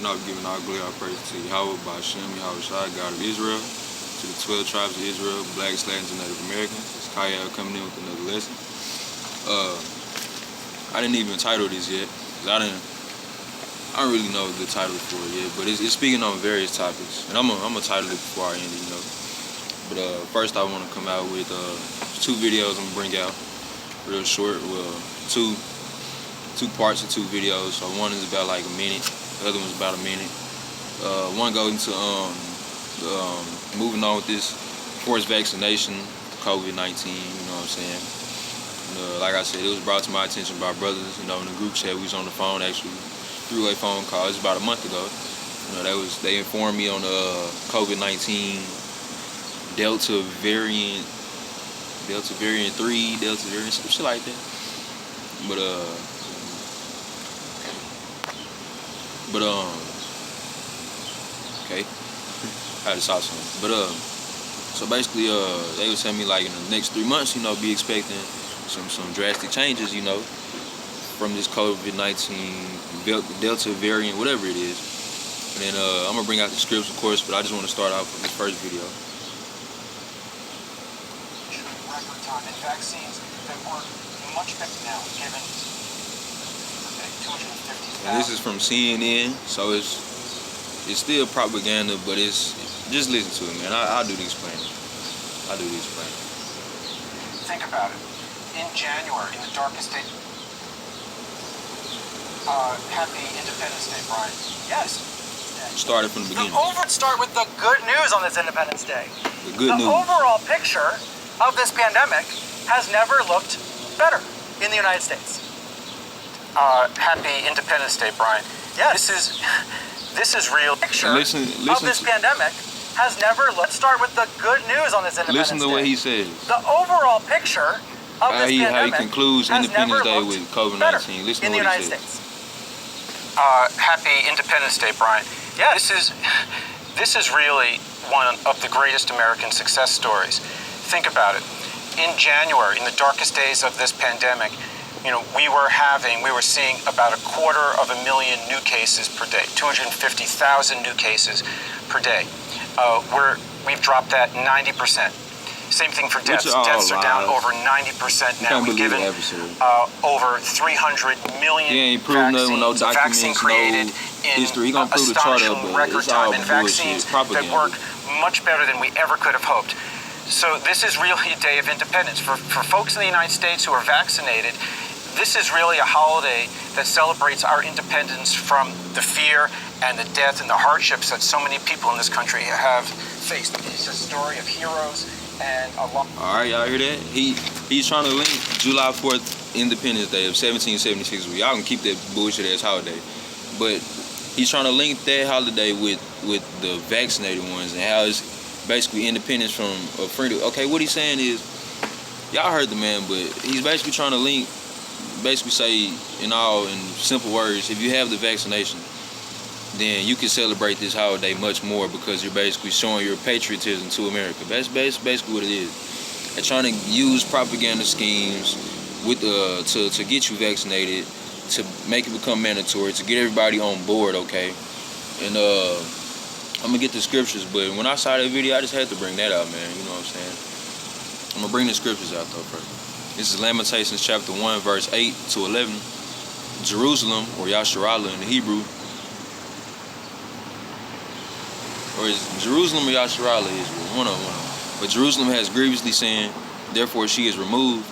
starting off giving all glory, all praise to Yahweh, Ba'Shem, Yahweh Shai, God of Israel, to the 12 tribes of Israel, Blacks, Latins, and Native Americans. It's Kyle coming in with another lesson. I didn't even title this yet, because I don't really know the title for it yet, but it's speaking on various topics, and I'm gonna title it before I end it, you know. But first I want to come out with 2 videos I'm gonna bring out, real short. Well, two parts of 2 videos. So one is about like a minute, the other one's about a minute. One goes into moving on with this forced vaccination, COVID-19. You know what I'm saying? Like I said, it was brought to my attention by brothers. You know, in the group chat, we was on the phone actually, 3-way phone call. It was about a month ago. You know, they informed me on the COVID-19 Delta variant 3, Delta variant, some shit like that. But okay, I had to stop something. But so basically, they was telling me like in the next 3 months, you know, be expecting some drastic changes, you know, from this COVID-19 Delta variant, whatever it is. And then I'm gonna bring out the scripts, of course, but I just want to start off with this first video. Record time and vaccines that work much better now, given 250,000. And this is from CNN, so it's still propaganda, but it's just listen to it, man. I'll do the explaining. Think about it. In January, in the darkest day. Happy Independence Day, Brian. Yes. Started from the beginning. Let's start with the good news on this Independence Day. The good news. The overall picture of this pandemic has never looked better in the United States. Happy Independence Day, Brian. Yes. This is real picture of this pandemic has never looked. Let's start with the good news on this Independence Day. Listen to what he says. The overall picture of this pandemic how he concludes has Independence never Day with COVID-19. Listen to in the what United he says. States. Happy Independence Day, Brian. Yes. This is really one of the greatest American success stories. Think about it. In January, in the darkest days of this pandemic, you know, we were seeing about 250,000 new cases per day, 250,000 new cases per day. We've dropped that 90%. Same thing for deaths. Deaths are down over 90% now. We've given over 300 million vaccines created in astonishing record time, and vaccines that work much better than we ever could have hoped. So this is really a day of independence. For folks in the United States who are vaccinated, this is really a holiday that celebrates our independence from the fear and the death and the hardships that so many people in this country have faced. It's a story of heroes and a lot. All right, y'all hear that? He's trying to link July 4th, Independence Day of 1776. Y'all can keep that bullshit ass holiday, but he's trying to link that holiday with the vaccinated ones and how it's basically independence from freedom. Okay, what he's saying is, y'all heard the man, but he's basically trying to link. Basically say in simple words, if you have the vaccination, then you can celebrate this holiday much more because you're basically showing your patriotism to America. That's basically what it is. They're trying to use propaganda schemes with to get you vaccinated, to make it become mandatory, to get everybody on board, okay? And I'm gonna get the scriptures, but when I saw that video, I just had to bring that out, man. You know what I'm saying? I'm gonna bring the scriptures out though first. This is Lamentations chapter 1, verse 8 to 11. Jerusalem, or Yasharallah in the Hebrew, or is Jerusalem or Yasharallah Israel? One of them. But Jerusalem has grievously sinned, therefore she is removed.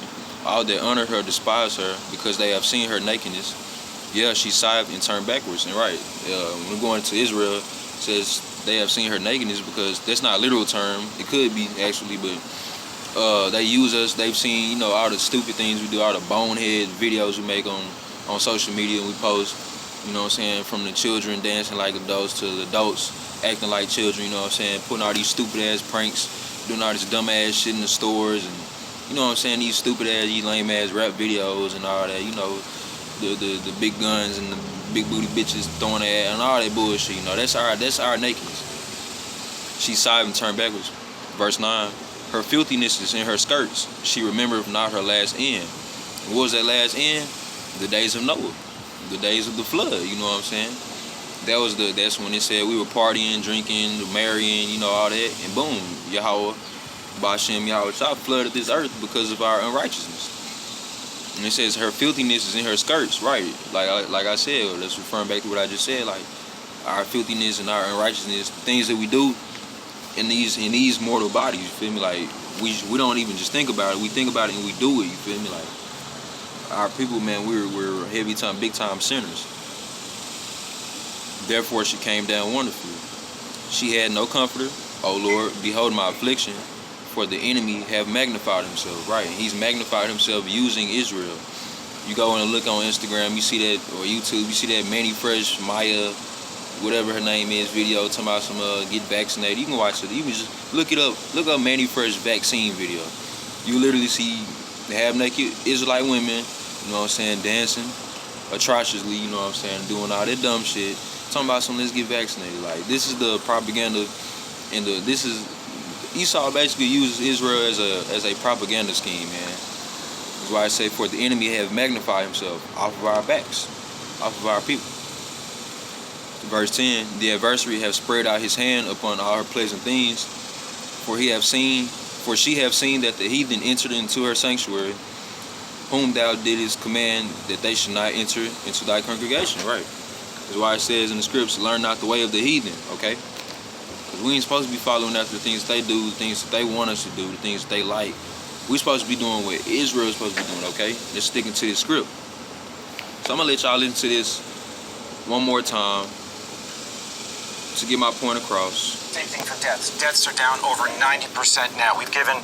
All that honor her despise her, because they have seen her nakedness. Yeah, she sighed and turned backwards. And right, when we're going to Israel, it says they have seen her nakedness, because that's not a literal term. It could be actually, but they use us. They've seen, you know, all the stupid things we do, all the bonehead videos we make on social media and we post, you know what I'm saying, from the children dancing like adults to the adults acting like children, you know what I'm saying, putting all these stupid ass pranks, doing all this dumb ass shit in the stores, and you know what I'm saying, these stupid ass, these lame ass rap videos and all that, you know, the big guns and the big booty bitches throwing their ass and all that bullshit, you know, that's our nakedness. She sighed and turned backwards. Verse 9. Her filthiness is in her skirts. She remembered not her last end. What was that last end? The days of Noah. The days of the flood, you know what I'm saying? That's when it said we were partying, drinking, marrying, you know, all that, and boom, Yahweh, Ba'Shem Yahweh Shah flooded this earth because of our unrighteousness. And it says her filthiness is in her skirts, right? Like I said, that's referring back to what I just said, like our filthiness and our unrighteousness, things that we do in these mortal bodies, you feel me? Like we don't even just think about it, we think about it and we do it, you feel me? Like our people, man, we're heavy time, big time sinners. Therefore she came down wonderfully. She had no comforter. O Lord, behold my affliction, for the enemy have magnified himself. Right, he's magnified himself using Israel. You go and look on Instagram, you see that, or YouTube, you see that Manny Fresh, Maya, whatever her name is, video talking about some get vaccinated. You can watch it. You can just look it up. Look up Manny Fresh vaccine video. You literally see half naked Israelite women, you know what I'm saying, dancing atrociously, you know what I'm saying, doing all that dumb shit. Talking about some let's get vaccinated. Like this is the propaganda, and this is Esau basically uses Israel as a propaganda scheme, man. That's why I say, for the enemy have magnified himself off of our backs, off of our people. Verse 10, the adversary have spread out his hand upon all her pleasant things, for she have seen that the heathen entered into her sanctuary, whom thou didst command that they should not enter into thy congregation. Right. That's why it says in the scripts, learn not the way of the heathen, okay? Because we ain't supposed to be following after the things that they do, the things that they want us to do, the things that they like. We're supposed to be doing what Israel is supposed to be doing, okay? Just sticking to this script. So I'm going to let y'all listen to this one more time to get my point across. Same thing for deaths. Deaths are down over 90% now. We've given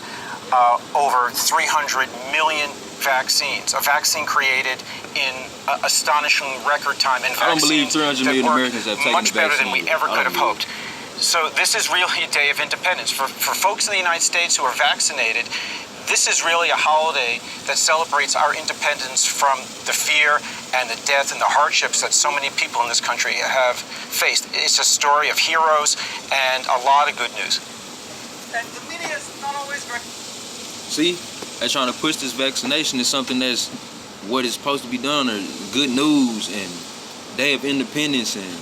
over 300 million vaccines. A vaccine created in astonishing record time. And I don't believe 300 million Americans have taken much the vaccine. better than we ever could have hoped. So this is really a day of independence. For folks in the United States who are vaccinated, this is really a holiday that celebrates our independence from the fear and the death and the hardships that so many people in this country have faced. It's a story of heroes and a lot of good news. And the media is not always great. See, they're trying to push this vaccination as something that's what is supposed to be done, or good news and day of independence and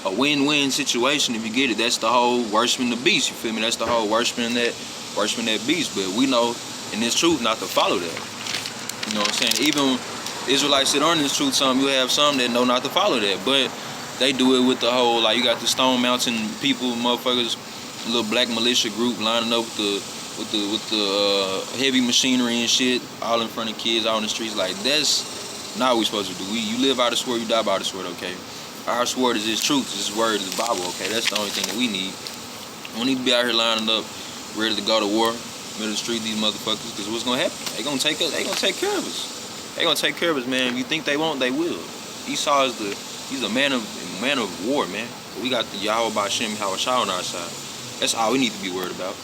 a win-win situation if you get it. That's the whole worshiping the beast, you feel me? That's the whole worshiping that beast. But we know in this truth not to follow that. You know what I'm saying? Even Israelites that aren't in this truth, you have some that know not to follow that. But they do it with the whole, like, you got the Stone Mountain people, motherfuckers, a little black militia group lining up with the heavy machinery and shit, all in front of kids, out in the streets. Like, that's not what we're supposed to do. You live by the sword, you die by the sword, okay? Our sword is His truth, His word is the Bible, okay? That's the only thing that we need. We don't need to be out here lining up, ready to go to war, middle of the street, these motherfuckers, because what's gonna happen? They gonna take care of us. They gonna take care of us, man. If you think they won't, they will. Esau he's a man of war, man. We got the Yahweh Ba'Shem Yahweh Shah on our side. That's all we need to be worried about.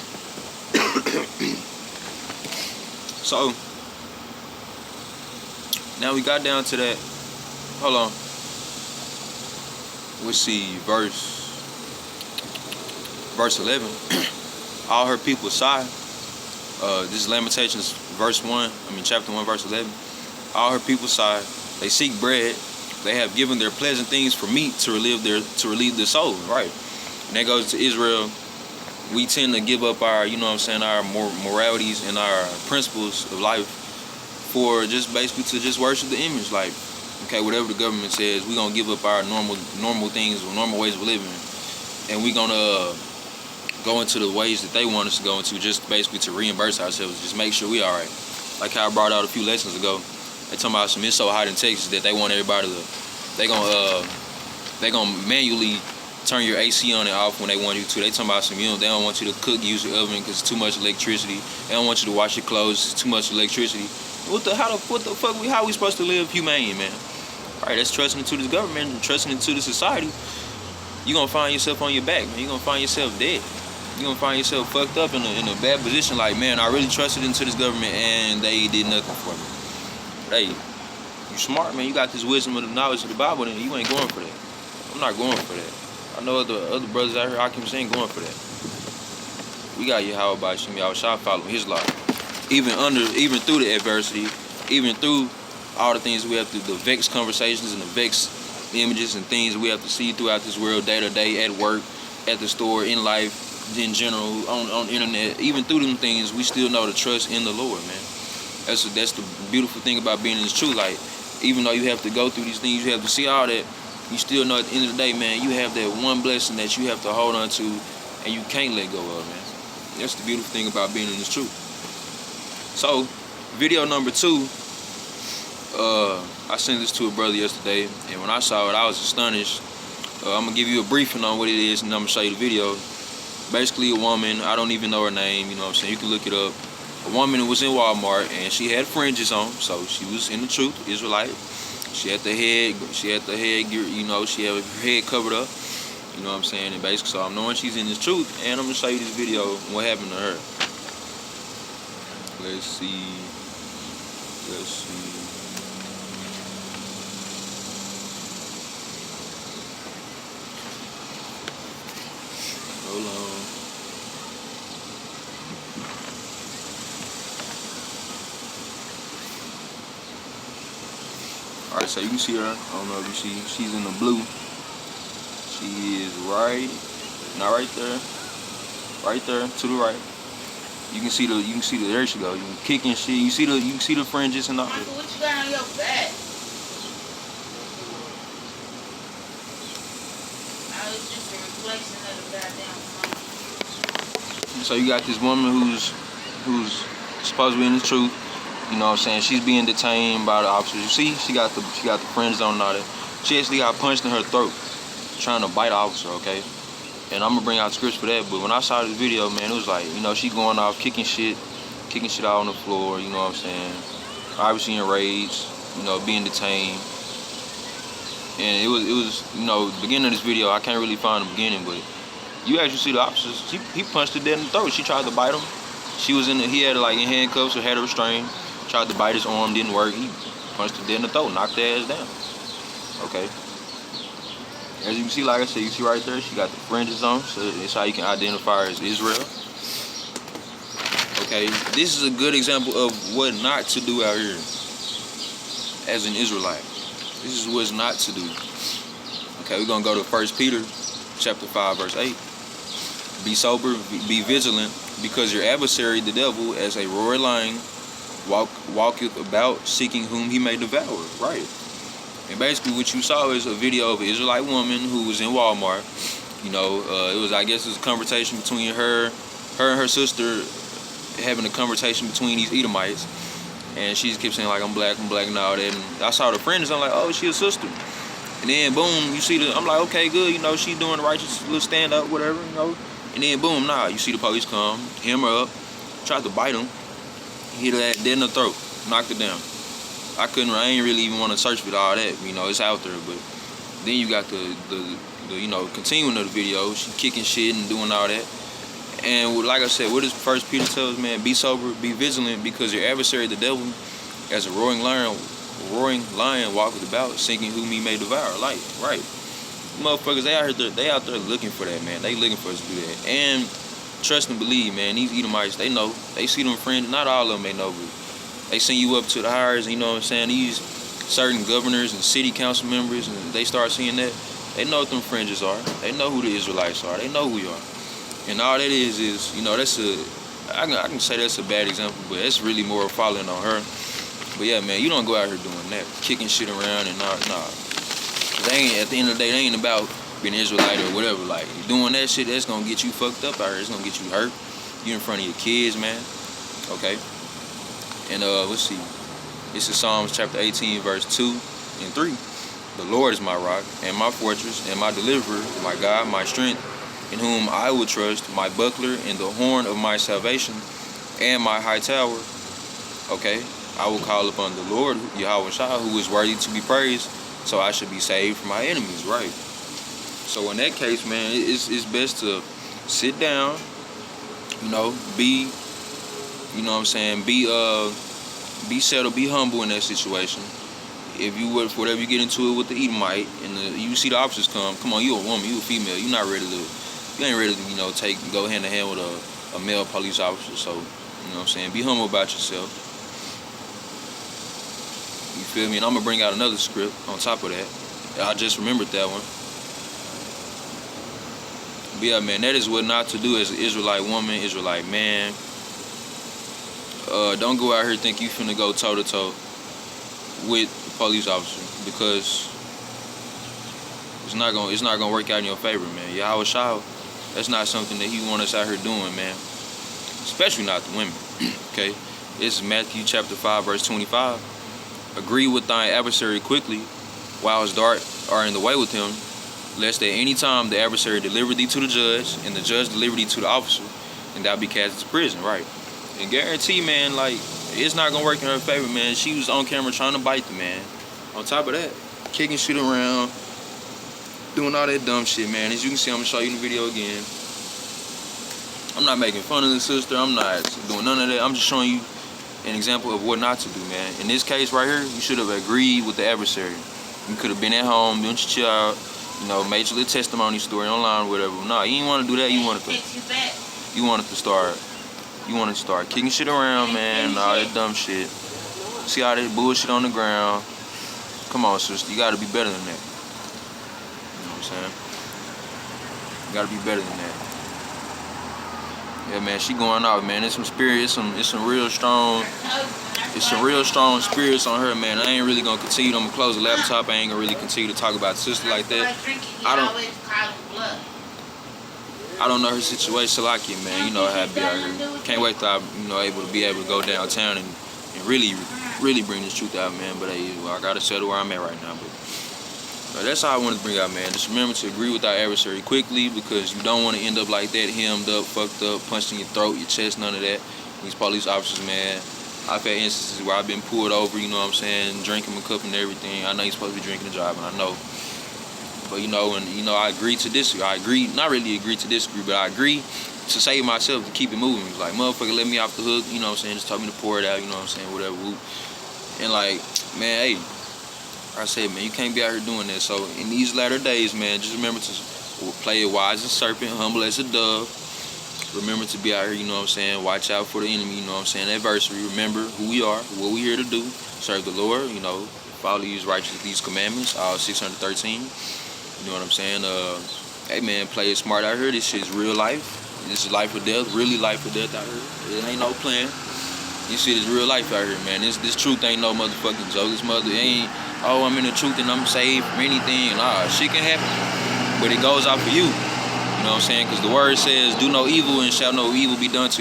So now we got down to that. Hold on. Let's see, verse 11. All her people sigh. This is Lamentations chapter 1, verse 11. All her people sigh. They seek bread. They have given their pleasant things for meat to relieve their soul. Right. And that goes to Israel. We tend to give up our, you know what I'm saying, our moralities and our principles of life for just basically to just worship the image. Like, okay, whatever the government says, we're gonna give up our normal things or normal ways of living, and we're gonna go into the ways that they want us to go into, just basically to reimburse ourselves, just make sure we all right. Like how I brought out a few lessons ago. They talking about it's so hot in Texas that they want everybody to, they gonna manually turn your AC on and off when they want you to. They talking about they don't want you to cook, use your oven because it's too much electricity. They don't want you to wash your clothes, it's too much electricity. What the fuck, how we supposed to live humane, man? All right, that's trusting into this government, trusting into the society. You're going to find yourself on your back, man. You're going to find yourself dead. You're going to find yourself fucked up in a bad position. Like, man, I really trusted into this government and they did nothing for me. Hey, you smart, man. You got this wisdom and the knowledge of the Bible, and you ain't going for that. I'm not going for that. I know other brothers out here, Hakims, ain't going for that. We got Yahweh Ba'Shem Yahweh Shah following His law. Even through the adversity, even through all the things we have to, the vexed conversations and the vexed images and things that we have to see throughout this world day to day, at work, at the store, in life, in general, on the internet. Even through them things, we still know to trust in the Lord, man. That's the beautiful thing about being in this truth. Like, even though you have to go through these things, you have to see all that, you still know at the end of the day, man, you have that one blessing that you have to hold on to and you can't let go of, man. That's the beautiful thing about being in this truth. So, video number 2, I sent this to a brother yesterday, and when I saw it, I was astonished. I'm gonna give you a briefing on what it is, and I'm gonna show you the video. Basically, a woman, I don't even know her name, you know what I'm saying, you can look it up. A woman who was in Walmart, and she had fringes on, so she was in the truth, Israelite. She had the head, you know, she had her head covered up, you know what I'm saying, and basically, so I'm knowing she's in this truth, and I'm gonna show you this video, what happened to her. Let's see. Hold on. Alright, so you can see her. I don't know if you see. She's in the blue. She is not right there. Right there, to the right. You can see the there she go. You can kick and shit. You can see the fringes and all. Michael, what you got on your back? I was just a reflection of the goddamn sun. So you got this woman who's supposed to be in the truth. You know what I'm saying? She's being detained by the officers. You see, she got the fringes on and all that. She actually got punched in her throat trying to bite the officer, okay? And I'm gonna bring out scripts for that, but when I saw this video, man, it was like, you know, she going off, kicking shit out on the floor, you know what I'm saying? Obviously enraged, you know, being detained. And it was, you know, the beginning of this video, I can't really find the beginning, but you actually see the officers, he punched her dead in the throat. She tried to bite him. He had her like in handcuffs or had her restrained. Tried to bite his arm, didn't work. He punched her dead in the throat, knocked her ass down. Okay. As you can see, like I said, you see right there, she got the fringes on, so it's how you can identify her as Israel. Okay, this is a good example of what not to do out here as an Israelite. This is what's not to do. Okay, we're gonna go to 1 Peter chapter 5, verse 8. Be sober, be vigilant, because your adversary, the devil, as a roaring lion, walketh about, seeking whom he may devour. Right. And basically what you saw is a video of an Israelite woman who was in Walmart. You know, I guess it was a conversation between her and her sister, having a conversation between these Edomites. And she just kept saying like, I'm black and all that. And I saw the friends, I'm like, oh, she a sister. And then boom, you see I'm like, okay, good, you know, she's doing the righteous little stand up, whatever, you know. And then boom, you see the police come, hem her up, tried to bite him, hit her dead in the throat, knocked her down. I ain't really even want to search for all that, you know, it's out there. But then you got the you know, continuing of the video, she kicking shit and doing all that. And like I said, what does 1 Peter tell us, man? Be sober, be vigilant, because your adversary, the devil, as a roaring lion walketh about, seeking whom he may devour. Like, right. Motherfuckers, they out there looking for that, man. They looking for us to do that. And trust and believe, man, these Edomites, they know. They see them friends, not all of them they know, but they send you up to the hires, you know what I'm saying? These certain governors and city council members, and they start seeing that, they know what them fringes are. They know who the Israelites are. They know who we are. And all that is, you know, I can say that's a bad example, but it's really more following on her. But yeah, man, you don't go out here doing that, kicking shit around and nah. At the end of the day, they ain't about being an Israelite or whatever. Like, doing that shit, that's gonna get you fucked up out here. It's gonna get you hurt. You in front of your kids, man. Okay? And let's see. This is Psalms chapter 18, verse 2 and 3. The Lord is my rock and my fortress and my deliverer, my God, my strength, in whom I will trust, my buckler and the horn of my salvation, and my high tower. Okay? I will call upon the Lord, Yahweh Shah, who is worthy to be praised, so I should be saved from my enemies, right? So in that case, man, it's best to sit down, you know, be settled, be humble in that situation. If you would, whatever you get into it with the Edomite, and you see the officers come on, you a woman, you a female, you ain't ready to, you know, go hand in hand with a male police officer. So, you know what I'm saying, be humble about yourself. You feel me? And I'm gonna bring out another script on top of that. I just remembered that one. But yeah, man, that is what not to do as an Israelite woman, Israelite man. Don't go out here think you finna go toe to toe with the police officer, because it's not gonna work out in your favor, man. Yahweh Shah, that's not something that he want us out here doing, man. Especially not the women. Okay, this is Matthew chapter 5, verse 25. Agree with thine adversary quickly, while his dart are in the way with him, lest at any time the adversary deliver thee to the judge, and the judge deliver thee to the officer, and thou be cast into prison, right? And guarantee, man, like, it's not gonna work in her favor, man. She was on camera trying to bite the man. On top of that, kicking shit around, doing all that dumb shit, man. As you can see, I'm gonna show you in the video again. I'm not making fun of the sister. I'm not doing none of that. I'm just showing you an example of what not to do, man. In this case right here, you should have agreed with the adversary. You could have been at home, doing your child, you know, made your little testimony story online or whatever. No, you didn't want to do that. You wanted to start kicking shit around, man, all that dumb shit. See all that bullshit on the ground. Come on, sister, you gotta be better than that. You know what I'm saying? You gotta be better than that. Yeah, man, she going out, man. It's some spirit, it's some real strong spirits on her, man. I ain't really gonna continue. I'm gonna close the laptop. I ain't gonna really continue to talk about sister like that. I don't know her situation like it, man. You know how it be out here. Can't wait till I'm able to go downtown and really bring this truth out, man. But hey, well, I gotta settle where I'm at right now. But that's all I wanted to bring out, man. Just remember to agree with our adversary quickly, because you don't want to end up like that, hemmed up, fucked up, punched in your throat, your chest, none of that. These police officers, man. I've had instances where I've been pulled over, you know what I'm saying, drinking my cup and everything. I know you're supposed to be drinking and driving, I know. But I agree to disagree. Not really agree to disagree, but I agree to save myself, to keep it moving. It's like, motherfucker, let me off the hook, you know what I'm saying, just told me to pour it out, you know what I'm saying, whatever. And like, man, hey, I said, man, you can't be out here doing that. So in these latter days, man, just remember to play it wise as a serpent, humble as a dove. Remember to be out here, you know what I'm saying, watch out for the enemy, you know what I'm saying, adversary. Remember who we are, what we here to do, serve the Lord, you know, follow these commandments, all 613. You know what I'm saying? Hey, man, play it smart out here. This shit's real life. This is life or death, really life or death out here. It ain't no plan. This shit is real life out here, man. This truth ain't no motherfucking joke. This ain't, oh, I'm in the truth and I'm saved from anything. Nah, shit can happen. But it goes out for you. You know what I'm saying? Because the word says, do no evil and shall no evil be done to you.